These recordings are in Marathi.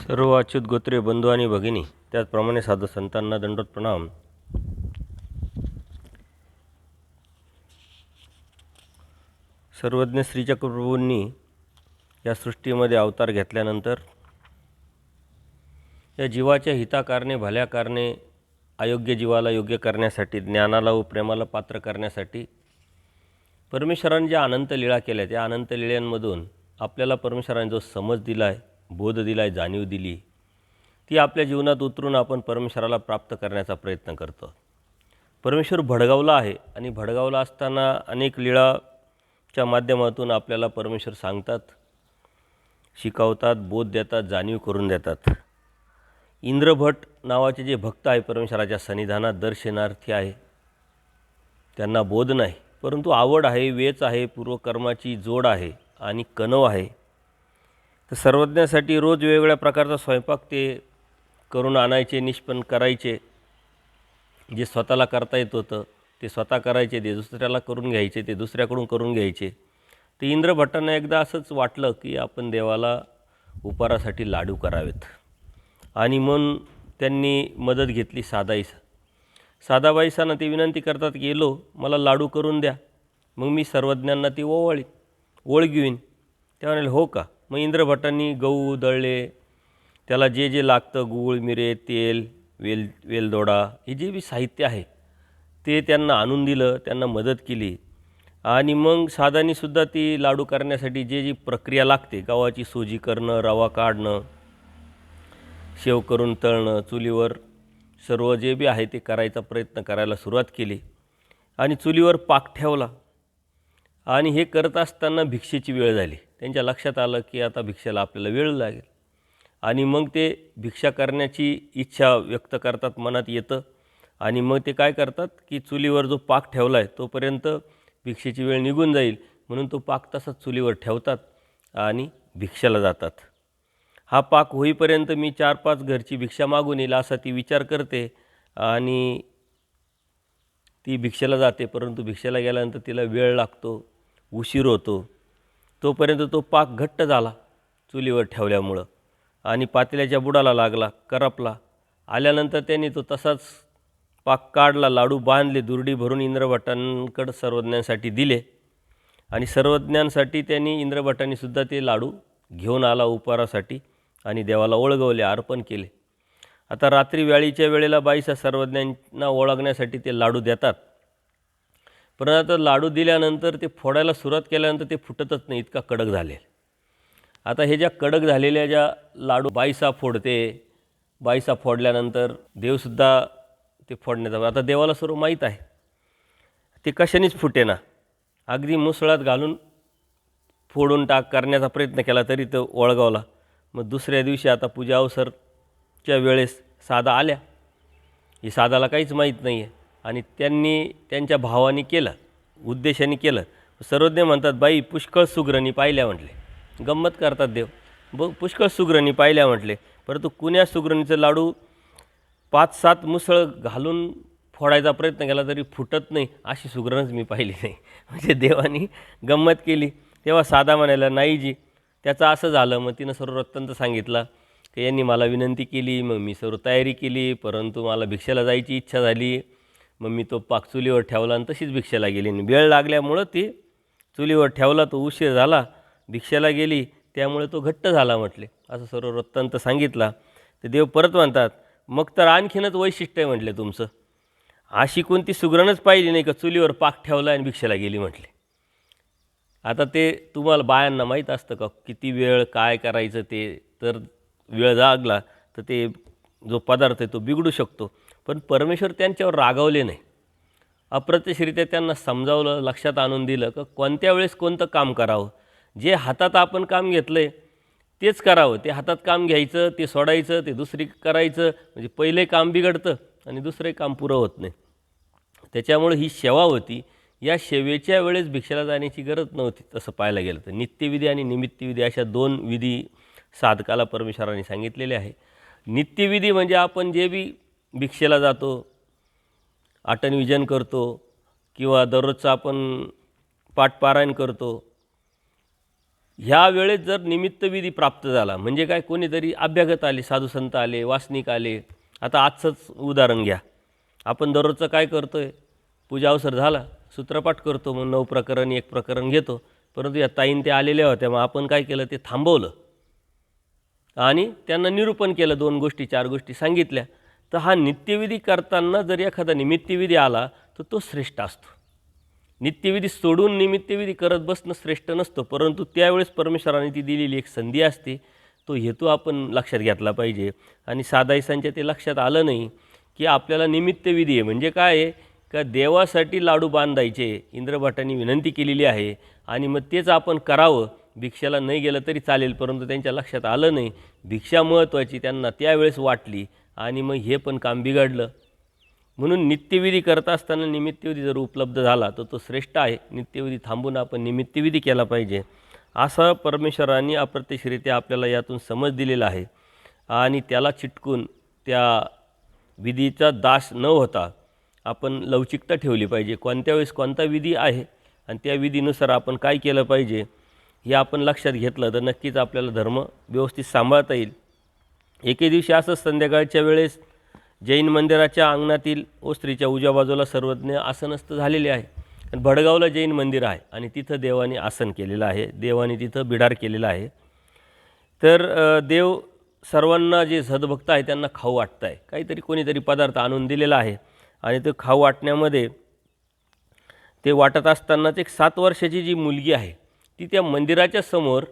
सर्व अच्युत गोत्रे बंधू आणि भगिनी, त्याचप्रमाणे साधू संतांना दंडोत प्रणाम. सर्वज्ञ श्रीचक्रप्रभूंनी या सृष्टीमध्ये अवतार घेतल्यानंतर या जीवाच्या हिताकारणे, भल्या कारणे, अयोग्य जीवाला योग्य करण्यासाठी, ज्ञानाला व प्रेमाला पात्र करण्यासाठी परमेश्वराने ज्या अनंत लीळा केल्या, त्या अनंत लीळांमधून आपल्याला परमेश्वराने जो समज दिला आहे, बोध दिला आहे, जाणीव दिली, ती आपल्या जीवनात उतरून आपण परमेश्वराला प्राप्त करण्याचा प्रयत्न करतो. परमेश्वर भडगावला आहे आणि भडगावला असताना अनेक लीळाच्या माध्यमातून आपल्याला परमेश्वर सांगतात, शिकवतात, बोध देतात, जाणीव करून देतात. इंद्रभट नावाचे जे भक्त आहे, परमेश्वराच्या सन्निधानात दर्शनार्थी आहे, त्यांना बोध नाही, परंतु आवड आहे, वेच आहे, पूर्वकर्माची जोड आहे आणि कणव आहे. तर सर्वज्ञासाठी रोज वेगवेगळ्या प्रकारचा स्वयंपाक ते करून आणायचे, निष्पन्न करायचे. जे स्वतःला करता येत होतं ते स्वतः करायचे, ते दुसऱ्याला करून घ्यायचे, ते दुसऱ्याकडून करून घ्यायचे. ते इंद्रभटांना एकदा असंच वाटलं की आपण देवाला उपारासाठी लाडू करावेत, आणि म्हणून त्यांनी मदत घेतली साधाबाईसांना. ते विनंती करतात की गेलो मला लाडू करून द्या, मग मी सर्वज्ञांना ती ओळगीवीन. ते म्हणाले हो का. मग इंद्रभटांनी गहू दळले, त्याला जे जे लागतं, गूळ, मिरे, तेल, वेलदोडा, हे जे बी साहित्य आहे ते त्यांना आणून दिलं, त्यांना मदत केली. आणि मग साधानीसुद्धा ती लाडू करण्यासाठी जी प्रक्रिया लागते, गव्हाची सोजी करणं, रवा काढणं, शेव करून तळणं, चुलीवर सर्व जे बी आहे ते करायचा प्रयत्न करायला सुरुवात केली. आणि चुलीवर पाक ठेवला. आणि हे करत असताना भिक्षेची वेळ झाली. त्यांच्या लक्षात आलं की आता भिक्षेला आपल्याला वेळ लागेल. आणि मग ते भिक्षा करण्याची इच्छा व्यक्त करतात, मनात येतं. आणि मग ते काय करतात की चुलीवर जो पाक ठेवला आहे तोपर्यंत भिक्षेची वेळ निघून जाईल म्हणून तो पाक तसाच चुलीवर ठेवतात आणि भिक्षेला जातात. हा पाक होईपर्यंत मी 4-5 घरची भिक्षा मागून येईल असा ती विचार करते आणि ती भिक्षेला जाते. परंतु भिक्षेला गेल्यानंतर तिला वेळ लागतो, उशीर होतो. तोपर्यंत तो पाक घट्ट झाला चुलीवर ठेवल्यामुळं आणि पातेल्याच्या बुडाला लागला, करपला. आल्यानंतर त्यांनी तो तसाच पाक काढला, लाडू बांधले, दुर्डी भरून इंद्रभटांकडं सर्वज्ञांसाठी दिले. आणि सर्वज्ञांसाठी त्यांनी इंद्रभटांनीसुद्धा ते लाडू घेऊन आला उपारासाठी आणि देवाला ओळगवले, अर्पण केले. आता रात्री वेळीच्या वेळेला बाईसा सर्वज्ञांना ओळखण्यासाठी ते लाडू देतात. पण आता लाडू दिल्यानंतर ते फोडायला सुरुवात केल्यानंतर ते फुटतच नाही, इतका कडक झाले. आता हे ज्या कडक झालेल्या ज्या लाडू बाईसा फोडते, बाईसा फोडल्यानंतर देवसुद्धा ते फोडण्याचा, आता देवाला सर्व माहीत आहे ते कशानेच फुटेना. अगदी मुसळात घालून फोडून करण्याचा प्रयत्न केला तरी तो ओळगावला. मग दुसऱ्या दिवशी आता पूजा अवसरच्या वेळेस साधा आल्या. ही साधाला काहीच माहीत नाही आहे आणि त्यांनी त्यांच्या भावाने केलं, उद्देशाने केलं. सर्वज्ञ म्हणतात बाई पुष्कळ सुग्रणी पाहिल्या म्हटले. गंमत करतात देव. पुष्कळ सुग्रणी पाहिल्या म्हटले, परंतु कुण्या सुग्रणीचं लाडू 5-7 मुसळ घालून फोडायचा प्रयत्न केला तरी फुटत नाही, अशी सुग्रणच मी पाहिली नाही. म्हणजे देवानी गंमत केली. तेव्हा साधा म्हणायला नाही जी, त्याचं असं झालं. मग तिनं सर्व वृत्तांत सांगितला की यांनी मला विनंती केली, मग मी सर्व तयारी केली, परंतु मला भिक्षेला जायची इच्छा झाली. मग मी तो पाक चुलीवर ठेवला आणि तशीच भिक्षेला गेली. वेळ लागल्यामुळं ती चुलीवर ठेवला, तो उशीर झाला, भिक्षेला गेली, त्यामुळे तो घट्ट झाला म्हटले. असं सर्व वृत्तांत सांगितला. ते देव परत म्हणतात मग तर आणखीनच वैशिष्ट्य आहे म्हटले तुमचं. अशी कोणती सुग्रणच पाहिली नाही का चुलीवर पाक ठेवला आणि भिक्षेला गेली म्हटले. आता ते तुम्हाला बायांना माहीत असतं का किती वेळ काय करायचं ते. तर वेळ लागला तर ते जो पदार्थ आहे तो बिघडू शकतो. पण परमेश्वर त्यांच्यावर रागावले नाही. अप्रत्यक्षरित्या त्यांना समजावलं, लक्षात आणून दिलं की कोणत्या वेळेस कोणतं काम करावं. जे हातात आपण काम घेतलं आहे तेच करावं. ते हातात काम घ्यायचं, ते सोडायचं, ते दुसरी करायचं, म्हणजे पहिले काम बिघडतं आणि दुसरे काम पुरं होत नाही. त्याच्यामुळे ही सेवा होती. या सेवेच्या वेळेस भिक्षेला जाण्याची गरज नव्हती. तसं पाहायला गेलं तर नित्यविधी आणि निमित्तविधी अशा 2 विधी साधकाला परमेश्वराने सांगितलेले आहे. नित्यविधी म्हणजे आपण जे बी भिक्षेला जातो, आटनविजन करतो किंवा दररोजचं आपण पाठपारायण करतो, ह्या वेळेस जर निमित्तविधी प्राप्त झाला म्हणजे काय, कोणीतरी अभ्यागत आले, साधुसंत आले, वासनिक आले. आता आजचंच उदाहरण घ्या. आपण दररोजचं काय करतो आहे, पूजा अवसर झाला सूत्रपाठ करतो, मग 9 प्रकरण 1 प्रकरण घेतो. परंतु या ताईन ते आलेल्या होत्या, मग आपण काय केलं, ते थांबवलं आणि त्यांना निरूपण केलं, 2 गोष्टी 4 गोष्टी सांगितल्या. तर हा नित्यविधी करताना जर एखादा निमित्तविधी आला तर तो श्रेष्ठ असतो. नित्यविधी सोडून निमित्तविधी करत बसणं श्रेष्ठ नसतं, परंतु त्यावेळेस परमेश्वराने ती दिलेली एक संधी असते, तो हेतू आपण लक्षात घेतला पाहिजे. आणि साधाईसांच्या ते लक्षात आलं नाही की आपल्याला निमित्तविधी आहे म्हणजे काय आहे का, देवासाठी लाडू बांधायचे, इंद्रभटांनी विनंती केलेली आहे आणि मग तेच आपण करावं. भिक्षाला नाही गेलं तरी चालेल, परंतु त्यांच्या लक्षात आलं नाही, भिक्षा महत्त्वाची त्यांना त्यावेळेस वाटली आणि मग हे पण काम बिघडलं. म्हणून नित्यविधी करत असताना निमित्तविधी जर उपलब्ध झाला तर तो श्रेष्ठ आहे. नित्यविधी थांबून आपण निमित्तविधी केला पाहिजे, असं परमेश्वरांनी अप्रत्यक्षरित्या आपल्याला यातून समज दिलेला आहे. आणि त्याला चिटकून त्या विधीचा दास न होता आपण लवचिकता ठेवली पाहिजे. कोणत्या वेळेस कोणता विधी आहे आणि त्या विधीनुसार आपण काय केलं पाहिजे हे आपण लक्षात घेतलं तर नक्कीच आपल्याला धर्म व्यवस्थित सांभाळता येईल. एके दिवशी असंच संध्याकाळच्या वेळेस जैन मंदिराच्या अंगणातील ओस्त्रीच्या उजव्या बाजूला सर्वज्ञ आसनस्थ झालेले आहे. आणि भडगावला जैन मंदिर आहे आणि तिथं देवाने आसन केलेलं आहे, देवाने तिथं बिडार केलेलं आहे. तर देव सर्वांना जे सद्भक्त आहे त्यांना खाऊ वाटत आहे, काहीतरी कोणीतरी पदार्थ आणून दिलेला आहे आणि ते खाऊ वाटण्यामध्ये ते वाटत असतानाच एक 7 वर्षाची जी मुलगी आहे ती त्या मंदिराच्या समोर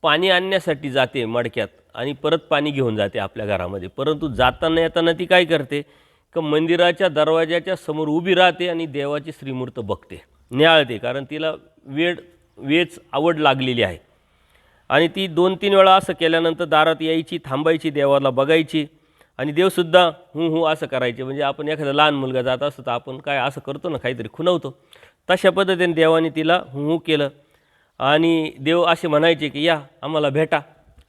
पाणी आणण्यासाठी जाते मडक्यात आणि परत पाणी घेऊन जाते आपल्या घरामध्ये. परंतु जाताना येताना ती काय करते का, मंदिराच्या दरवाजाच्या समोर उभी राहते आणि देवाची श्रीमूर्त बघते, न्याळते, कारण तिला वेच आवड लागलेली आहे. आणि ती 2-3 वेळा असं केल्यानंतर दारात यायची, थांबायची, देवाला बघायची आणि देवसुद्धा हू असं करायचे. म्हणजे आपण एखादा लहान मुलगा जात असतो तर आपण काय असं करतो ना, काहीतरी खुणवतो, तशा पद्धतीने देवाने तिला हू केलं. आणि देव असे म्हणायचे की या आम्हाला भेटा.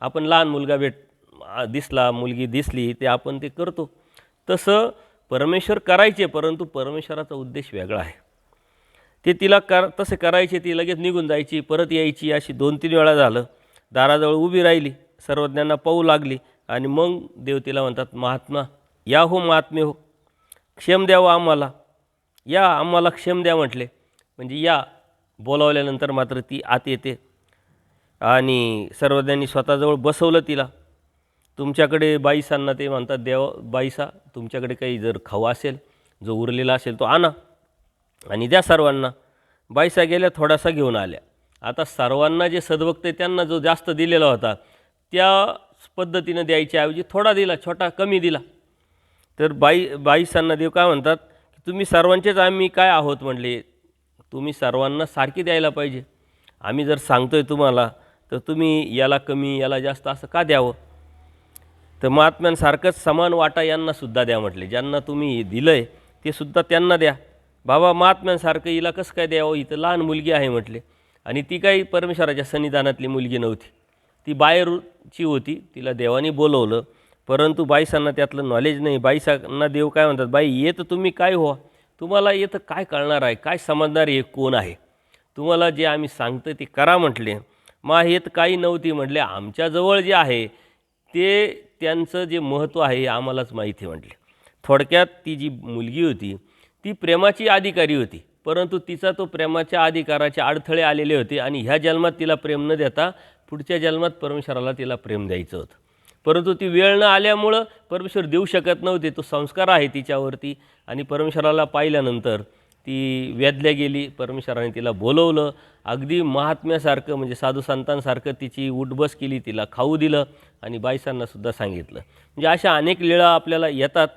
आपण लहान मुलगा दिसला, मुलगी दिसली, ते आपण ते करतो. तसं परमेश्वर करायचे, परंतु परमेश्वराचा उद्देश वेगळा आहे. ते तिला तसे करायचे, ती लगेच निघून जायची, परत यायची. अशी 2-3 वेळा झालं. दाराजवळ उभी राहिली, सर्वज्ञांना पाहू लागली आणि मग देव तिला म्हणतात, महात्मा या हो, महात्मे हो, क्षेम द्यावं आम्हाला, या आम्हाला क्षेम द्या म्हटले. म्हणजे या बोलावल्यानंतर मात्र ती आत येते आणि सर्वज्ञांनी स्वतःजवळ बसवलं तिला. तुमच्याकडे बाईसांना ते म्हणतात, देव बाईसा तुमच्याकडे काही जर खाऊ असेल, जो उरलेला असेल तो आणा आणि द्या सर्वांना. बाईसा गेल्या, थोडासा घेऊन आल्या. आता सर्वांना जे सद्भक्त आहे त्यांना जो जास्त दिलेला होता त्या पद्धतीनं द्यायच्या ऐवजी थोडा दिला, छोटा कमी दिला. तर बाईसांना देव काय म्हणतात की तुम्ही सर्वांचेच आम्ही काय आहोत म्हटले, तुम्ही सर्वांना सारखी द्यायला पाहिजे. आम्ही जर सांगतोय तुम्हाला तर तुम्ही याला कमी याला जास्त असं का द्यावं. तर महात्म्यांसारखंच समान वाटा यांनासुद्धा द्या म्हटले. ज्यांना तुम्ही दिलं आहे ते सुद्धा त्यांना द्या. बाबा महात्म्यांसारखं हिला कसं काय द्यावं, इथं लहान मुलगी आहे म्हटले. आणि ती काही परमेश्वराच्या सन्निधानातली मुलगी नव्हती, ती बाहेरची होती. तिला देवाने बोलवलं, परंतु बाईसांना त्यातलं नॉलेज नाही. बाईसांना देव काय म्हणतात, बाई ये तर तुम्ही काय हो, तुम्हाला येतं काय कळणार आहे, काय समजणार आहे कोण आहे, तुम्हाला जे आम्ही सांगतो ते करा म्हटले. मा येत काही नव्हती म्हटले, आमच्याजवळ जे आहे ते त्यांचं जे महत्त्व आहे हे आम्हालाच माहिती म्हटले. थोडक्यात ती जी मुलगी होती ती प्रेमाची अधिकारी होती, परंतु तिचा तो प्रेमाच्या अधिकाराचे अडथळे आलेले होते आणि ह्या जन्मात तिला प्रेम न देता पुढच्या जन्मात परमेश्वराला तिला प्रेम द्यायचं होतं. परंतु ती वेळ न आल्यामुळं परमेश्वर देऊ शकत नव्हते. तो संस्कार आहे तिच्यावरती आणि परमेश्वराला पाहिल्यानंतर ती वेदल्या गेली. परमेश्वराने तिला बोलवलं, अगदी महात्म्यासारखं म्हणजे साधू संतांसारखं तिची उठबस केली, तिला खाऊ दिलं आणि बाईसांनासुद्धा सांगितलं. म्हणजे अशा अनेक लीळा आपल्याला येतात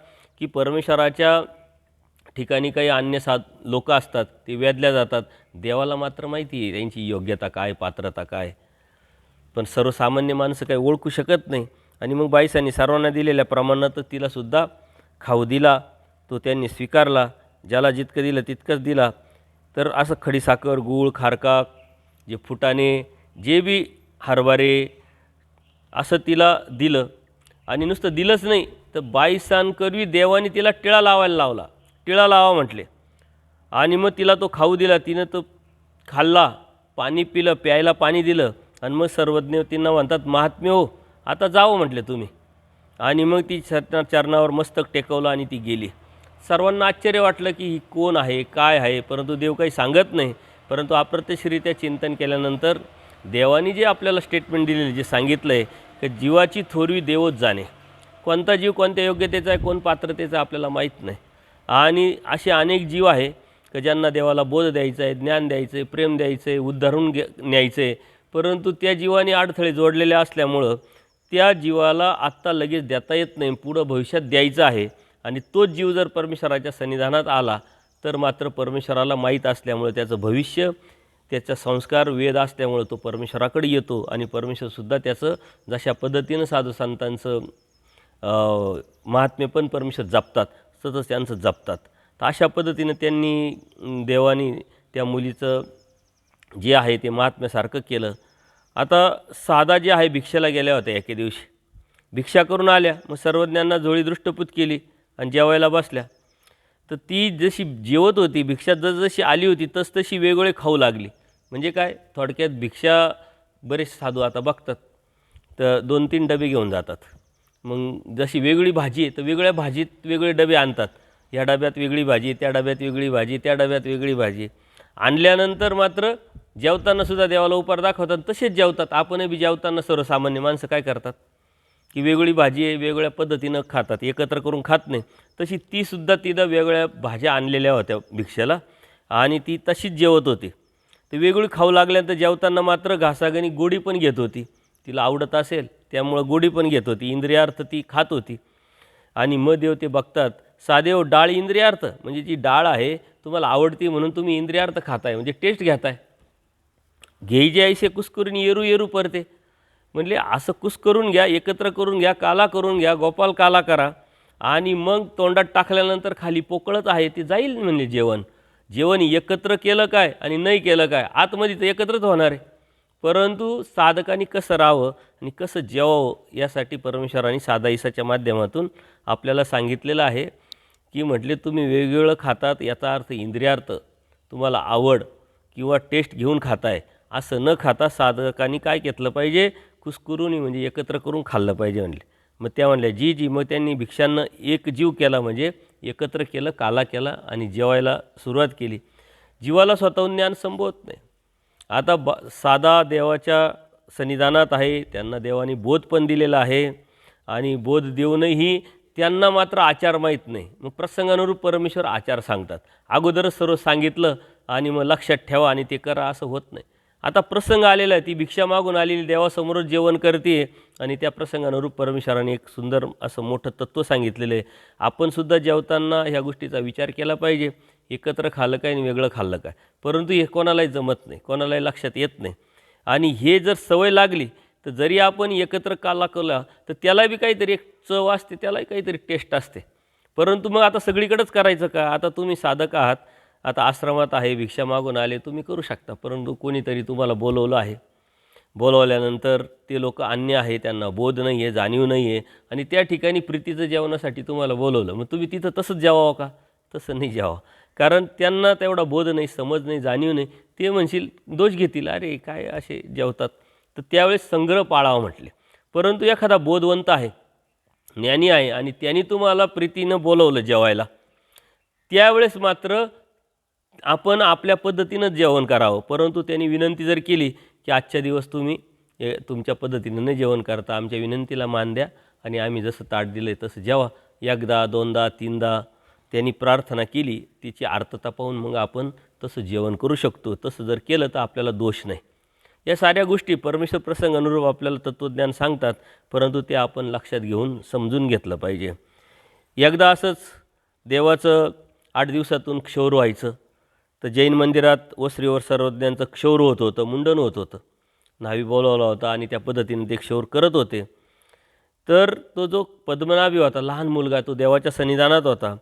की परमेश्वराच्या ठिकाणी काही अन्य लोक असतात, ते वेदल्या जातात. देवाला मात्र माहिती आहे त्यांची योग्यता काय, पात्रता काय, पण सर्वसामान्य माणसं काही ओळखू शकत नाही. आणि मग बाईसांनी सर्वांना दिलेल्या प्रमाणात तिलासुद्धा खाऊ दिला, तो त्यांनी स्वीकारला. ज्याला जितकं दिलं तितकंच दिला. तर असं खडीसाखर, गूळ, खारका, जे फुटाणे, जे बी हरभरे असं तिला दिलं. आणि नुसतं दिलंच नाही तर बाईसांकरवी देवाने तिला टिळा लावायला लावला, टिळा लावा म्हटले. आणि मग तिला तो खाऊ दिला, तिनं तो खाल्ला, पाणी पिलं, प्यायला पाणी दिलं. आणि मग सर्वज्ञ त्यांना म्हणतात, महात्मे हो, आता जावं म्हटले तुम्ही. आणि मग ती चरणावर मस्तक टेकवलं आणि ती गेली. सर्वांना आश्चर्य वाटलं की ही कोण आहे, काय आहे, परंतु देव काही सांगत नाही. परंतु अप्रत्यक्षरित्या चिंतन केल्यानंतर देवानी जे आपल्याला स्टेटमेंट दिलेलं, जे सांगितलं आहे की जीवाची थोरवी देवच जाणे. कोणता जीव कोणत्या योग्यतेचा आहे, कोण पात्रतेचा आपल्याला माहीत नाही. आणि असे अनेक जीव आहे की ज्यांना देवाला बोध द्यायचा आहे, ज्ञान द्यायचं आहे, प्रेम द्यायचं आहे, उद्धारून न्यायचं आहे. परंतु त्या जीवाने अडथळे जोडलेले असल्यामुळं त्या जीवाला आत्ता लगेच देता येत नाही, पुढं भविष्यात द्यायचं आहे. आणि तोच जीव जर परमेश्वराच्या सन्निधानात आला तर मात्र परमेश्वराला माहीत असल्यामुळे त्याचं भविष्य, त्याचा संस्कार वेद असल्यामुळं तो परमेश्वराकडे येतो. आणि परमेश्वरसुद्धा त्याचं जशा पद्धतीनं साधू संतांचं महात्म्य पण परमेश्वर जपतात, तसंच त्यांचं जपतात. तर अशा पद्धतीनं त्यांनी देवानी त्या मुलीचं जे आहे ते महात्म्यासारखं केलं. आता साधा जे आहे भिक्षेला गेल्या होत्या एके दिवशी, भिक्षा करून आल्या. मग सर्वज्ञांना झोळी दृष्टपूत केली आणि जेवायला बसल्या. तर ती जशी जेवत होती, भिक्षा जशी आली होती तशी वेगवेगळे खाऊ लागली. म्हणजे काय, थोडक्यात भिक्षा बरेच साधू आता बघतात तर 2-3 डबे घेऊन जातात. मग जशी वेगळी भाजी आहे तर वेगळ्या भाजीत वेगळे डबे आणतात. या डब्यात वेगळी भाजी, त्या डब्यात वेगळी भाजी, त्या डब्यात वेगळी भाजी. आणल्यानंतर मात्र जेवतानासुद्धा देवाला उपहार दाखवतात, तसेच जेवतात. आपणही बी जेवताना सर्वसामान्य माणसं काय करतात की वेगळी भाजी आहे वेगळ्या पद्धतीनं खातात, एकत्र करून खात नाही. तशी तीसुद्धा तिथं वेगळ्या भाज्या आणलेल्या होत्या भिक्षेला आणि ती तशीच जेवत होती. तर वेगळी खाऊ लागल्यानंतर जेवताना मात्र घासाघणी गोडी पण घेत होती. तिला आवडत असेल त्यामुळं गोडी पण घेत होती, इंद्रियार्थ ती खात होती. आणि मग देव ते बघतात, सादेव डाळ इंद्रियार्थ, म्हणजे जी डाळ आहे तुम्हाला आवडती म्हणून तुम्ही इंद्रियार्थ खाताय, म्हणजे टेस्ट घेताय. घेई जे ऐसे कुस्करून येरू येरू परते, म्हणले असं कुस करून घ्या, एकत्र करून घ्या, काला करून घ्या, गोपाल काला करा आणि मग तोंडात टाकल्यानंतर खाली पोकळत आहे ते जाईल. म्हणले जेवण एकत्र केलं काय आणि नाही केलं काय, आतमध्ये तर एकत्रच होणार आहे. परंतु साधकांनी कसं राहावं आणि कसं जेवावं यासाठी परमेश्वराने साधा ईसाच्या माध्यमातून आपल्याला सांगितलेलं आहे की म्हटले तुम्ही वेगवेगळं खातात, याचा अर्थ इंद्रियार्थ तुम्हाला आवड किंवा टेस्ट घेऊन खाताय. असं न खाता साधकांनी काय घेतलं पाहिजे, कुस्करून म्हणजे एकत्र करून खाल्लं पाहिजे म्हणले. मग त्या म्हणल्या जी मग त्यांनी भिक्षांना एक जीव केला, म्हणजे एकत्र केलं, काला केला आणि जेवायला सुरुवात केली. जीवाला स्वतःहून ज्ञान संभवत नाही. आता साधा देवाच्या सन्निधानात आहे, त्यांना देवाने बोध पण दिलेला आहे आणि बोध देऊनही त्यांना मात्र आचार माहीत नाही. मग प्रसंगानुरूप परमेश्वर आचार सांगतात. अगोदरच सर्व सांगितलं आणि मग लक्षात ठेवा आणि ते करा असं होत नाही. आता प्रसंग आलेला आहे, ती भिक्षा मागून आलेली देवासमोरच जेवण करते आणि त्या प्रसंगानुरूप परमेश्वराने एक सुंदर असं मोठं तत्त्व सांगितलेलं आहे. आपणसुद्धा जेवताना ह्या गोष्टीचा विचार केला पाहिजे, एकत्र खाल्लं काय आणि वेगळं खाल्लं काय. परंतु हे कोणालाही जमत नाही, कोणालाही लक्षात येत नाही. आणि हे जर सवय लागली तर जरी आपण एकत्र काला केला तर त्याला बी काहीतरी एक चव असते, त्यालाही काहीतरी टेस्ट असते. परंतु मग आता सगळीकडेच करायचं का. आता तुम्ही साधक आहात, आता आश्रमात आहे, भिक्षा मागून आले, तुम्ही करू शकता. परंतु कोणीतरी तुम्हाला बोलवलं आहे, बोलवल्यानंतर ते लोक अन्य आहे, त्यांना बोध नाही आहे, जाणीव नाही आहे आणि त्या ठिकाणी प्रीतीचं जेवणासाठी तुम्हाला बोलवलं, मग तुम्ही तिथं तसंच जेवावं का. तसं नाही जेवावं, कारण त्यांना तेवढा बोध नाही, समज नाही, जाणीव नाही. ते म्हणशील, दोष घेतील, अरे काय असे जेवतात. तर त्यावेळेस संग्रह पाळावा म्हटले. परंतु एखादा बोधवंत आहे, ज्ञानी आहे आणि त्यांनी तुम्हाला प्रीतीनं बोलवलं जेवायला, त्यावेळेस मात्र आपण आपल्या पद्धतीनं जेवण करावं. परंतु त्यांनी विनंती जर केली की आजच्या दिवस तुम्ही तुमच्या पद्धतीनं नाही जेवण करता, आमच्या विनंतीला मान द्या आणि आम्ही जसं ताट दिलं आहे तसं जेवा. एकदा, दोनदा, तीनदा त्यांनी प्रार्थना केली, तिची आर्तता पाहून मग आपण तसं जेवण करू शकतो. तसं जर केलं तर आपल्याला दोष नाही. या साऱ्या गोष्टी परमेश्वर प्रसंग अनुरूप आपल्याला तत्त्वज्ञान सांगतात, परंतु ते आपण लक्षात घेऊन समजून घेतलं पाहिजे. एकदा असंच देवाचं 8 दिवसातून क्षौर व्हायचं. तर जैन मंदिरात वस्त्रीवर सर्वज्ञांचं क्षौर होत होतं, मुंडन होत होतं. न्हावी बोलावला होता आणि त्या पद्धतीने ते क्षौर करत होते. तर तो जो पद्मनाभी होता, लहान मुलगा, तो देवाच्या सन्निधानात होता.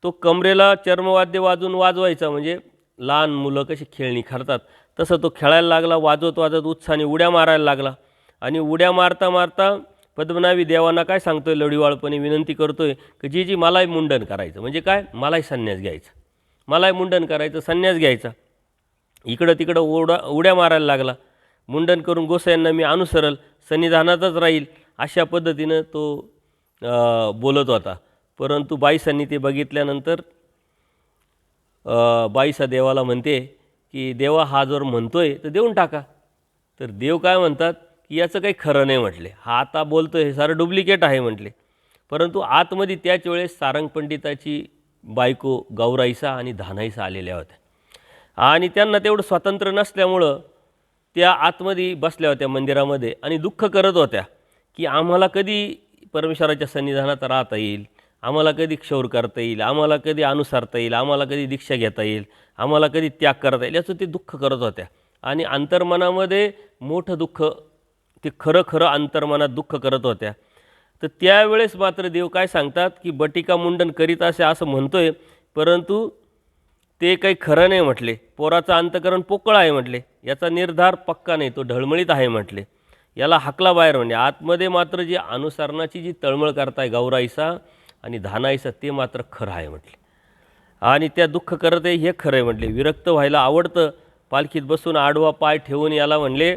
तो कमरेला चर्मवाद्य वाजवायचा, म्हणजे लहान मुलं कशी खेळणी करतात तसं तो खेळायला लागला, वाजवत उत्साहाने उड्या मारायला लागला. आणि उड्या मारता मारता पद्मनाभी देवांना काय सांगतोय, लढीवाळपणे विनंती करतोय की जी मलाही मुंडन करायचं, म्हणजे काय, मलाही संन्यास घ्यायचा, मलाही मुंडन करायचं, संन्यास घ्यायचा. इकडं तिकडं उड्या मारायला लागला. मुंडन करून गोसायांना मी अनुसरल, सन्निधानातच राहील, अशा पद्धतीनं तो बोलत होता. परंतु बाईसांनी ते बघितल्यानंतर बाईसा देवाला म्हणते की देवा हा जर म्हणतोय तर देऊन टाका. तर देव काय म्हणतात की याचं काही खरं नाही म्हटले, हा आता बोलतोय हे सारं डुप्लिकेट आहे म्हटले. परंतु आतमध्ये त्याच वेळेस सारंग पंडिताची बायको गौराईसा आणि धानाईसा आलेल्या होत्या आणि त्यांना तेवढं स्वातंत्र्य नसल्यामुळं त्या आतमध्ये बसल्या होत्या मंदिरामध्ये आणि दुःख करत होत्या की आम्हाला कधी परमेश्वराच्या सन्निधानात राहता येईल, आम्हाला कधी क्षौर करता येईल, आम्हाला कधी अनुसरता येईल, आम्हाला कधी दीक्षा घेता येईल, आम्हाला कधी त्याग करता येईल, याचं ते दुःख करत होत्या. आणि अंतर्मनामध्ये मोठं दुःख, ते खरं खरं अंतर्मनात दुःख करत होत्या. तर त्यावेळेस मात्र देव काय सांगतात की बटिका मुंडन करीत असे असं म्हणतोय, परंतु ते काही खरं नाही म्हटले. पोराचं अंतकरण पोकळ आहे म्हटले, याचा निर्धार पक्का नाही, तो ढळमळीत आहे म्हटले, याला हाकला बाहेर. म्हणजे आतमध्ये मात्र जी अनुसरणाची जी तळमळ करताय गौराईसा आणि धानाईसा ते मात्र खरं आहे म्हटले. आणि त्या दुःख करत आहे हे खरं आहे म्हटले. विरक्त व्हायला आवडतं, पालखीत बसून आडवा पाय ठेवून याला म्हणले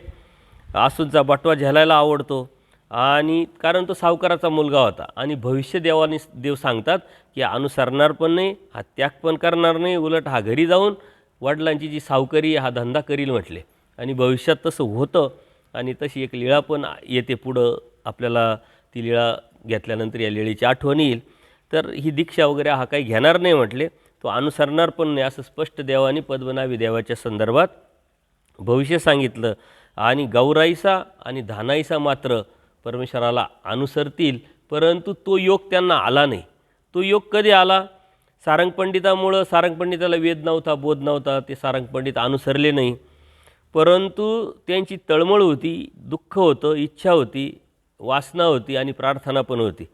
आसूंचा बटवा झेलायला आवडतो. आणि कारण तो सावकाराचा मुलगा होता आणि भविष्य देव सांगतात की अनुसरणार पण नाही, हा त्याग पण करणार नाही, उलट हा घरी जाऊन वडिलांची जी सावकारी हा धंदा करील म्हटले. आणि भविष्यात तसं होतं आणि तशी एक लीळा पण येते पुढं, आपल्याला ती लीळा घेतल्यानंतर या लीळेची आठवण येईल. तर ही दीक्षा वगैरे हा काही घेणार नाही म्हटले, तो अनुसरणार पण नाही, असं स्पष्ट देवाने पद्मनाभी देवाच्या संदर्भात भविष्य सांगितलं. आणि गौराईसा आणि धानाईसा मात्र परमेश्वराला अनुसरतील, परंतु तो योग त्यांना आला नाही. तो योग कधी आला? सारंग पंडितामुळं. सारंग पंडिताला वेद नव्हता, बोध नव्हता, ते सारंग पंडित अनुसरले नाही. परंतु त्यांची तळमळ होती, दुःख होतं, इच्छा होती, वासना होती आणि प्रार्थना पण होती.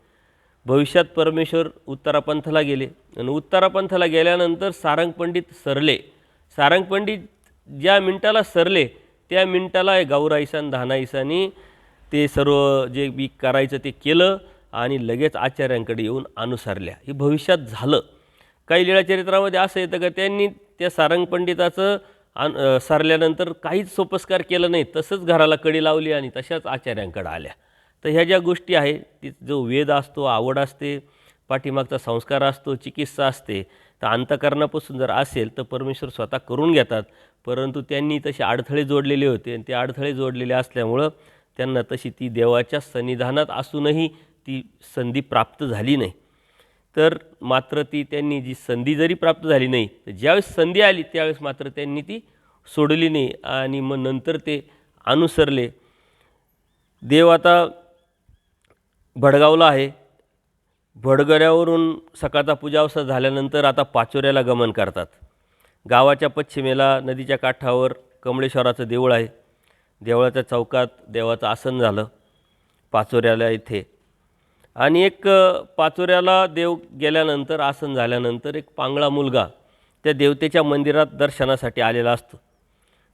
भविष्यात परमेश्वर उत्तरापंथाला गेले आणि उत्तरापंथाला गेल्यानंतर सारंग पंडित सरले. सारंग पंडित ज्या मिनटाला सरले त्या मिनटाला गौराईसा आणि धानाईसानी ते सर्व जे बी करायचं ते केलं आणि लगेच आचार्यांकडे येऊन अनुसरल्या. हे भविष्यात झालं. काही लीळाचरित्रामध्ये असं येतं का त्यांनी त्या सारंग पंडिताचं सरल्यानंतर काहीच सोपस्कार केलं नाही, तसंच घराला कडी लावली आणि तशाच आचार्यांकडे आल्या. तर ह्या ज्या गोष्टी आहेत, ती जो वेद असतो, आवड असते, पाठीमागचा संस्कार असतो, चिकित्सा असते, तर अंतकरणापासून जर असेल तर परमेश्वर स्वतः करून घेतात. परंतु त्यांनी तसे अडथळे जोडलेले होते आणि ते अडथळे जोडलेले असल्यामुळं त्यांना तशी ती देवाच्या सन्निधानात असूनही ती संधी प्राप्त झाली नाही. तर मात्र ती त्यांनी जी संधी जरी प्राप्त झाली नाही, तर ज्यावेळेस संधी आली त्यावेळेस मात्र त्यांनी ती सोडली नाही आणि मग नंतर ते अनुसरले. देव आता भडगावला आहे. भडगऱ्यावरून सकाळचा पूजावसा झाल्यानंतर आता पाचोऱ्याला गमन करतात. गावाच्या पश्चिमेला नदीच्या काठावर कमळेश्वराचं देऊळ आहे. देवळाच्या चौकात देवाचं आसन झालं पाचोऱ्याला इथे. आणि एक पाचोऱ्याला देव गेल्यानंतर आसन झाल्यानंतर एक पांगळा मुलगा त्या देवतेच्या मंदिरात दर्शनासाठी आलेला असतो.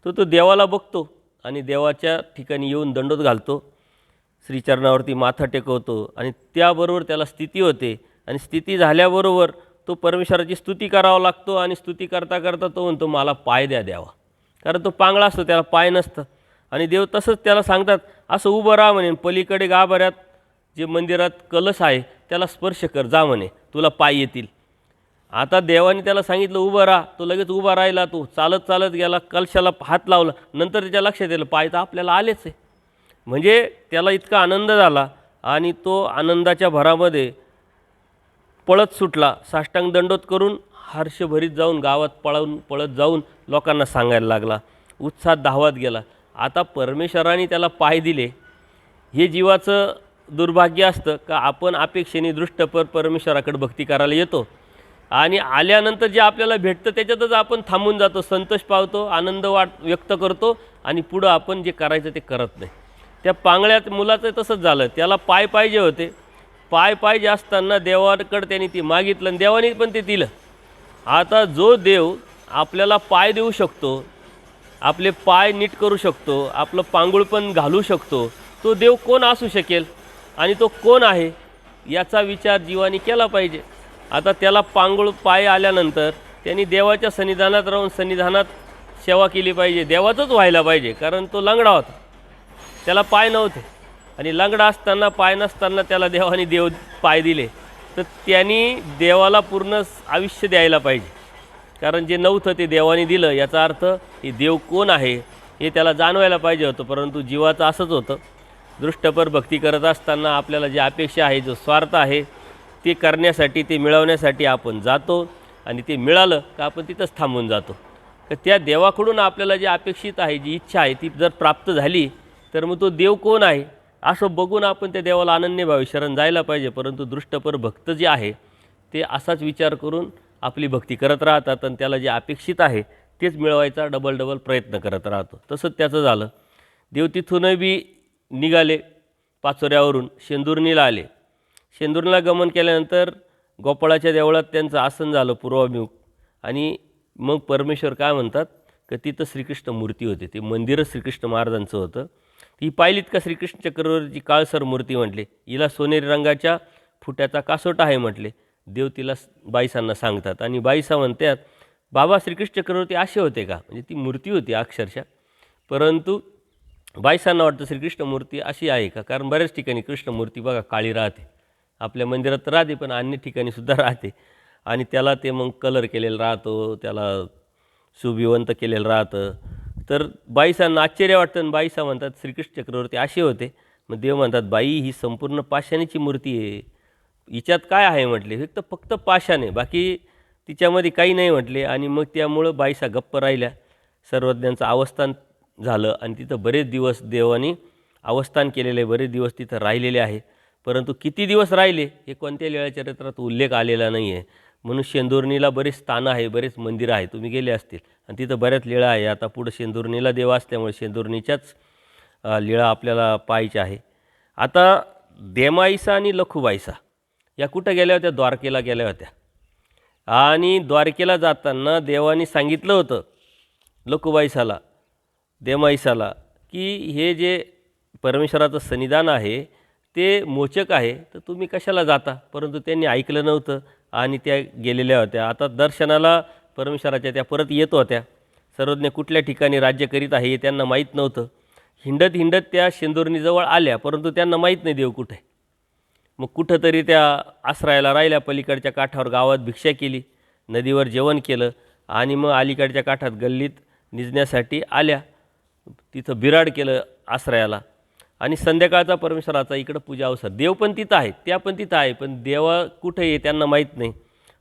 तो देवाला बघतो आणि देवाच्या ठिकाणी येऊन दंडोत घालतो, श्रीचरणावरती माथा टेकवतो आणि त्याबरोबर त्याला स्थिती होते. आणि स्थिती झाल्याबरोबर तो परमेश्वराची स्तुती करावा लागतो आणि स्तुती करता करता तो म्हणतो मला पाय द्यावा, कारण तो पांगळा असतो, त्याला पाय नसतं. आणि देव तसंच त्याला सांगतात असं उभं राहा म्हणे, पलीकडे गाभाऱ्यात जे मंदिरात कलश आहे त्याला स्पर्श कर जा म्हणे, तुला पाय येतील. आता देवाने त्याला सांगितलं उभं राहा, तो लगेच उभा राहिला. तो चालत चालत गेला, कलशाला हात लावला. नंतर त्याच्या लक्षात येईल पाय तर आपल्याला आलेच आहे. म्हणजे त्याला इतका आनंद झाला आणि तो आनंदाच्या भरामध्ये पळत सुटला, साष्टांग दंडोत करून हर्षभरीत जाऊन गावात पळत जाऊन लोकांना सांगायला लागला, उत्साहात धावत गेला. आता परमेश्वराने त्याला पाय दिले. हे जीवाचं दुर्भाग्य असतं का आपण अपेक्षेने दृष्टपर परमेश्वराकडे भक्ती करायला येतो आणि आल्यानंतर जे आपल्याला भेटतं त्याच्यातच आपण थांबून जातो, संतोष पावतो, आनंद व्यक्त करतो आणि पुढं आपण जे करायचं ते करत नाही. त्या पांगळ्यात मुलाचं तसंच झालं. त्याला पाय पाहिजे होते. पाय पाहिजे असताना देवाकडे त्यांनी ती मागितलं आणि देवाने पण ते दिलं. आता जो देव आपल्याला पाय देऊ शकतो, आपले पाय नीट करू शकतो, आपलं पांगुळ पण घालू शकतो, तो देव कोण असू शकेल आणि तो कोण आहे याचा विचार जीवाने केला पाहिजे. आता त्याला पांगुळ पाय आल्यानंतर त्यांनी देवाच्या सन्निधानात राहून सन्निधानात सेवा केली पाहिजे, देवाचंच व्हायला पाहिजे, कारण तो लंगडा होता, त्याला पाय नव्हते आणि लंगडा असताना पाय नसताना त्याला देवाने पाय दिले, तर त्यांनी देवाला पूर्ण आयुष्य द्यायला पाहिजे, कारण जे नव्हतं ते देवाने दिलं. याचा अर्थ हे देव कोण आहे हे त्याला जाणवायला पाहिजे होतं. परंतु जीवाचं असंच होतं, दृष्टपर भक्ती करत असताना आपल्याला जी अपेक्षा आहे, जो स्वार्थ आहे, ते करण्यासाठी, ते मिळवण्यासाठी आपण जातो आणि ते मिळालं का आपण तिथंच थांबून जातो. तर त्या देवाकडून आपल्याला जी अपेक्षित आहे, जी इच्छा आहे, ती जर प्राप्त झाली तर मग तो देव कोण आहे असं बघून आपण त्या देवाला अनन्यभावे शरण जायला पाहिजे. परंतु दृष्टपर भक्त जे आहे ते असाच विचार करून आपली भक्ती करत राहतात आणि त्याला जे अपेक्षित आहे तेच मिळवायचा डबल प्रयत्न करत राहतो. तसंच त्याचं झालं. देव तिथूनही बी निघाले, पाचोऱ्यावरून शेंदुर्णीला आले. शेंदुर्णीला गमन केल्यानंतर गोपाळाच्या देवळात त्यांचं आसन झालं पूर्वाभिमुख, आणि मग परमेश्वर काय म्हणतात की तिथं श्रीकृष्ण मूर्ती होते, ते मंदिरच श्रीकृष्ण महाराजांचं होतं. ती पाहिलीत का श्रीकृष्ण चक्रवर्तीची काळसर मूर्ती म्हटले, हिला सोनेरी रंगाच्या फुट्याचा कासोटा आहे म्हटले. देव तिला बाईसांना सांगतात आणि बाईसा म्हणतात, बाबा श्रीकृष्ण चक्रवर्ती असे होते का, म्हणजे ती मूर्ती होती अक्षरशः. परंतु बाईसांना वाटतं श्रीकृष्ण मूर्ती अशी आहे का, कारण बऱ्याच ठिकाणी कृष्णमूर्ती बघा काळी राहते, आपल्या मंदिरात तर राहते पण अन्य ठिकाणीसुद्धा राहते, आणि त्याला ते मग कलर केलेला राहतो, त्याला सुविवंत केलेलं राहतं. तर बाईसांना आश्चर्य वाटतं आणि बाईसा म्हणतात श्रीकृष्ण चक्रवर्ती असे होते. मग देव म्हणतात, बाई ही संपूर्ण पाषाणीची मूर्ती आहे, हिच्यात काय आहे म्हटले, फक्त पाषाण आहे, बाकी तिच्यामध्ये काही नाही म्हटले. आणि मग त्यामुळं बाईसा गप्प राहिल्या. सर्वज्ञांचं अवस्थान झालं आणि तिथं बरेच दिवस देवानी अवस्थान केलेले, बरेच दिवस तिथं राहिलेले आहे. परंतु किती दिवस राहिले हे कोणत्या लीळाचरित्रात उल्लेख आलेला नाही आहे. म्हणून शेंदुर्णीला बरेच स्थानं आहे, बरेच मंदिरं आहे, तुम्ही गेले असतील आणि तिथं बऱ्याच लीळा आहे. आता पुढं शेंदुर्णीला देव असल्यामुळे शेंदुर्णीच्याच लीळा आपल्याला पाहायच्या आहे. आता देमाईसा आणि लखुबाईसा या कुठं गेल्या होत्या, द्वारकेला गेल्या होत्या. आणि द्वारकेला जाताना देवानी सांगितलं होतं लखुबाईसाला, देमाईसाला, की हे जे परमेश्वराचं सन्निधान आहे ते मोचक आहे, तर तुम्ही कशाला जाता. परंतु त्यांनी ऐकलं नव्हतं आणि त्या गेलेल्या होत्या. आता दर्शनाला परमेश्वराच्या त्या परत येत होत्या. सर्वज्ञ कुठल्या ठिकाणी राज्य करीत आहे हे त्यांना माहीत नव्हतं. हिंडत हिंडत त्या शेंदुर्णीजवळ आल्या, परंतु त्यांना माहीत नाही देव कुठे. मग कुठंतरी त्या आश्रयाला राहिल्या, पलीकडच्या काठावर गावात भिक्षा केली, नदीवर जेवण केलं आणि मग अलीकडच्या काठात गल्लीत निजण्यासाठी आल्या. तिथं बिराड केलं आश्रयाला आणि संध्याकाळचा परमेश्वराचा इकडं पूजा अवसर. देव पण तिथं आहे, त्या पण तिथं आहे, पण देवा कुठे आहे त्यांना माहीत नाही.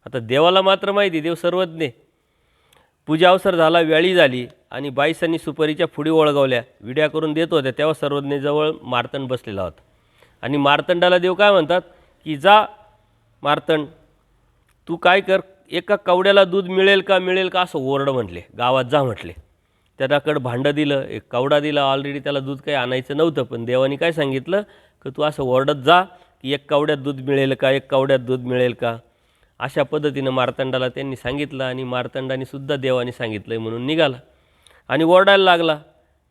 आता देवाला मात्र माहिती, देव सर्वज्ञ. पूजा अवसर झाला, वेळी झाली आणि बाईसांनी सुपारीच्या फुडी ओळगवल्या, विड्या करून देत होत्या. तेव्हा सर्वज्ञजवळ मार्तंड बसलेला होता आणि मार्तंडाला देव काय म्हणतात की जा मार्तंड, तू काय कर, एका कवड्याला दूध मिळेल का असं ओरड म्हटले, गावात जा म्हटले. त्याच्याकडं भांडं दिलं, एक कवडा दिला, ऑलरेडी त्याला दूध काही आणायचं नव्हतं, पण देवानी काय सांगितलं की तू असं ओरडत जा की एक कवड्यात दूध मिळेल का, एक कवड्यात दूध मिळेल का. अशा पद्धतीनं मार्तंडाला त्यांनी सांगितलं आणि मार्तंडाने सुद्धा देवाने सांगितलं आहे म्हणून निघाला आणि ओरडायला लागला.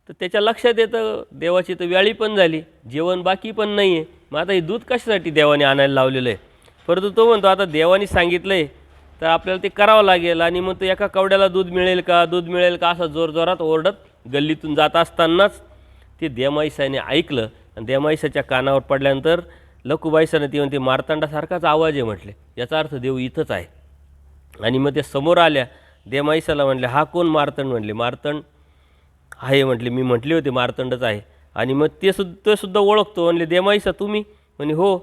तर त्याच्या लक्षात येतं देवाची तर वेळी पण झाली, जेवण बाकी पण नाही आहे, मग आता हे दूध कशासाठी देवाने आणायला लावलेलं आहे. परंतु तो म्हणतो आता देवाने सांगितलं आहे तर आपल्याला ते करावं लागेल. आणि मग तो एका कवड्याला दूध मिळेल का असं जोरजोरात ओरडत गल्लीतून जात असतानाच ते देमाईसाने ऐकलं आणि देमाईसाच्या कानावर पडल्यानंतर लखुबाईसाने ती म्हणते मार्तंडासारखाच आवाज आहे म्हटले, याचा अर्थ देव इथंच आहे. आणि मग ते समोर आल्या, देमाईसाला म्हणले हा कोण मार्तंड, म्हणले मार्तंड आहे म्हटले, मी म्हटले होते मार्तंडच आहे. आणि मग ते सुद्धा ओळखतो, म्हणले देमाईसा तुम्ही, म्हणे हो.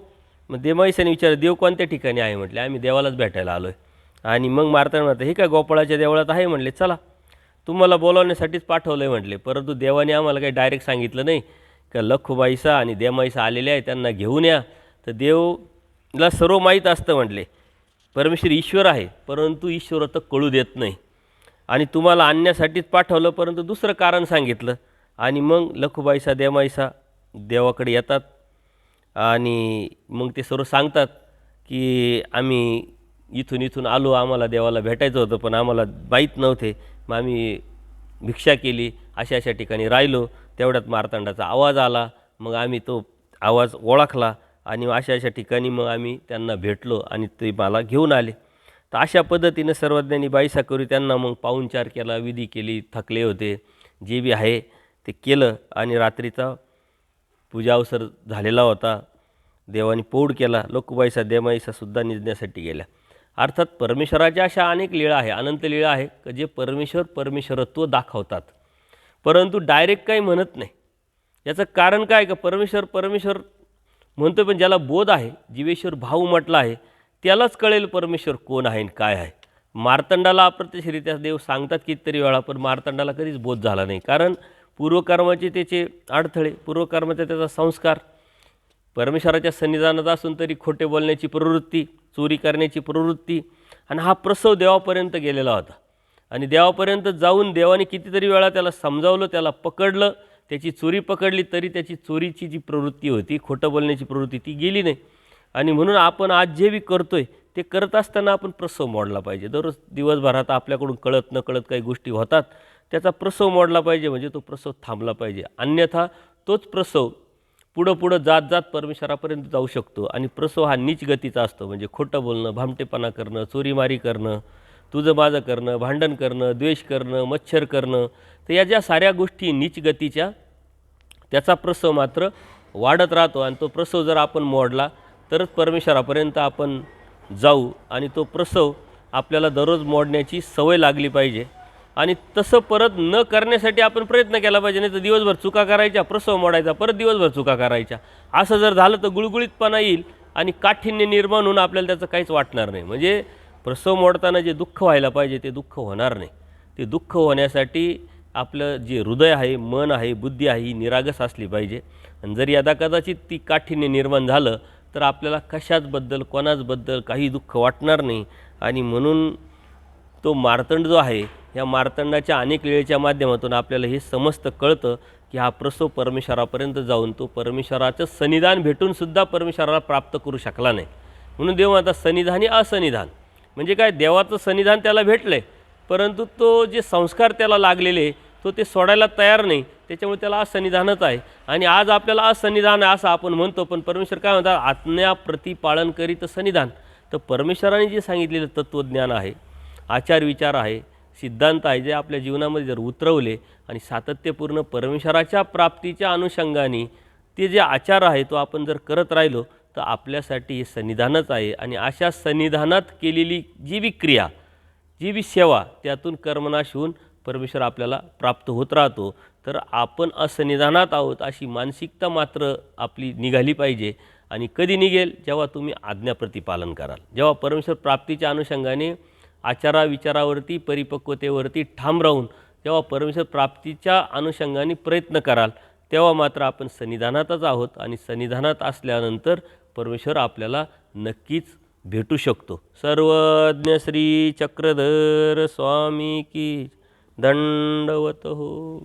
मग देमाईसाने विचारलं देव कोणत्या ठिकाणी आहे, म्हटले आम्ही देवालाच भेटायला आलो आहे. आणि मग मार्तंड म्हणतात हे काय गोपाळाच्या देवळात आहे, म्हणले चला तुम्हाला बोलावण्यासाठीच पाठवलं आहे म्हटले. परंतु देवाने आम्हाला काही डायरेक्ट सांगितलं नाही का लखुबाईसा आणि देमाईसा आलेले आहे, त्यांना घेऊन या. तर देवला सर्व माहीत असतं म्हटले, परमेश्वर ईश्वर आहे, परंतु ईश्वर तर कळू देत नाही आणि तुम्हाला आणण्यासाठीच पाठवलं, परंतु दुसरं कारण सांगितलं. आणि मग लखुबाईसा देमाईसा देवाकडे येतात आणि मग ते सर्व सांगतात की आम्ही इथून आलो, आम्हाला देवाला भेटायचं होतं पण आम्हाला माहीत नव्हते, मग आम्ही भिक्षा केली, अशा ठिकाणी राहिलो. तेवढ्यात मार्तंडाचा आवाज आला, मग आम्ही तो आवाज ओळखला आणि अशा ठिकाणी मग आम्ही त्यांना भेटलो आणि ते मला घेऊन आले. तर अशा पद्धतीनं सर्वज्ञांनी बाईसा करू त्यांना मग पाहुणचार केला, विधी केली, थकले होते, जे बी आहे ते केलं आणि रात्रीचा पूजा अवसर झालेला होता. देवाने पौढ केला. लोकबाईसा देमाईसासुद्धा निजण्यासाठी गेल्या. अर्थात परमेश्वराच्या अशा अनेक लीळा आहे, अनंत लीळा आहे की जे परमेश्वरत्व दाखवतात, परंतु डायरेक्ट काही म्हणत नाही. याचं कारण काय का परमेश्वर म्हणतो, पण ज्याला बोध आहे, जीवेश्वर भाव म्हटला आहे, त्यालाच कळेल परमेश्वर कोण आहे आणि काय आहे. मार्तंडाला अप्रत्यक्षरित्या देव सांगतात कितीतरी वेळा, पण मार्तंडाला कधीच बोध झाला नाही. कारण पूर्वकर्माचे त्याचे अडथळे, पूर्वकर्माचा त्याचा संस्कार, परमेश्वराच्या सन्निधानात असून तरी खोटे बोलण्याची प्रवृत्ती, चोरी करण्याची प्रवृत्ती, आणि हा प्रसव देवापर्यंत गेलेला होता. आणि देवापर्यंत जाऊन देवाने कितीतरी वेळा त्याला समजावलं, त्याला पकडलं, त्याची चोरी पकडली, तरी त्याची चोरीची जी प्रवृत्ती होती, खोटं बोलण्याची प्रवृत्ती, ती गेली नाही. आणि म्हणून आपण आज जे बी करतोय ते करत असताना आपण प्रसव मोडला पाहिजे. दररोज दिवसभरात आपल्याकडून कळत नकळत काही गोष्टी होतात, त्याचा प्रसव मोडला पाहिजे, म्हणजे तो प्रसव थांबला पाहिजे. अन्यथा तोच प्रसव पुढं जात परमेश्वरापर्यंत जाऊ शकतो. आणि प्रसव हा नीच गतीचा असतो, म्हणजे खोटं बोलणं, भामटेपणा करणं, चोरीमारी करणं, तुझं माझं करणं, भांडण करणं, द्वेष करणं, मच्छर करणं, तर या ज्या साऱ्या गोष्टी नीच गतीच्या, त्याचा प्रसव मात्र वाढत राहतो. आणि तो प्रसव जर आपण मोडला तरच परमेश्वरापर्यंत आपण जाऊ. आणि तो प्रसव आपल्याला दररोज मोडण्याची सवय लागली पाहिजे. आणि तसं परत न करण्यासाठी आपण प्रयत्न केला पाहिजे. नाही तर दिवसभर चुका करायच्या, प्रसव मोडायचा, परत दिवसभर चुका करायच्या. असं जर झालं तर गुळगुळीतपणा येईल आणि काठिण्य निर्माण होऊन आपल्याला त्याचं काहीच वाटणार नाही. म्हणजे प्रसव मोडताना जे दुःख व्हायला पाहिजे ते दुःख होणार नाही. ते दुःख होण्यासाठी आपलं जे हृदय आहे, मन आहे, बुद्धी आहे, ही निरागस असली पाहिजे. आणि जर यदा कदाचित ती काठिण्य निर्माण झालं तर आपल्याला कशाचबद्दल, कोणाचबद्दल काही दुःख वाटणार नाही. आणि म्हणून तो मार्तंड जो आहे, या मार्तंडाच्या अनेक लीळेच्या माध्यमातून आपल्याला हे समजतं, कळतं की हा प्रसव परमेश्वरापर्यंत जाऊन तो परमेश्वराचं सन्निधान भेटूनसुद्धा परमेश्वराला प्राप्त करू शकला नाही. म्हणून देव म्हणतात सन्निधानी असन्निधान. म्हणजे काय, देवाचं सन्निधान त्याला भेटलं आहे, परंतु तो जे संस्कार त्याला लागलेले तो ते सोडायला तयार नाही, त्याच्यामुळे त्याला असन्निधानच आहे. आणि आज आपल्याला असन्निधान आहे असं आपण म्हणतो, पण परमेश्वर काय म्हणतात, आज्ञा प्रतिपालन करीत सन्निधान. तर परमेश्वराने जे सांगितलेलं तत्त्वज्ञान आहे, आचार विचार आहे, सिद्धांत आहे, जे आपल्या जीवनामध्ये जर उतरवले आणि सातत्यपूर्ण परमेश्वराच्या प्राप्तीच्या अनुषंगाने ते जे आचार आहे तो आपण जर करत राहिलो तर आपल्यासाठी हे सन्निधानच आहे. आणि अशा सन्निधानात केलेली जी बी क्रिया, जी बी सेवा, त्यातून कर्मनाश होऊन परमेश्वर आपल्याला प्राप्त होत राहतो. तर आपण असन्निधानात आहोत अशी मानसिकता मात्र आपली निघाली पाहिजे. आणि कधी निघेल, जेव्हा तुम्ही आज्ञाप्रतिपालन कराल, जेव्हा परमेश्वर प्राप्तीच्या अनुषंगाने आचाराविचारावरती, परिपक्वतेवरती ठाम राहून जेव्हा परमेश्वर प्राप्तीच्या अनुषंगाने प्रयत्न कराल, तेव्हा मात्र आपण सन्निधानातच आहोत. आणि सन्निधानात असल्यानंतर परमेश्वर आपल्याला नक्कीच भेटू शकतो. सर्वज्ञ श्री चक्रधर स्वामी की दंडवत हो.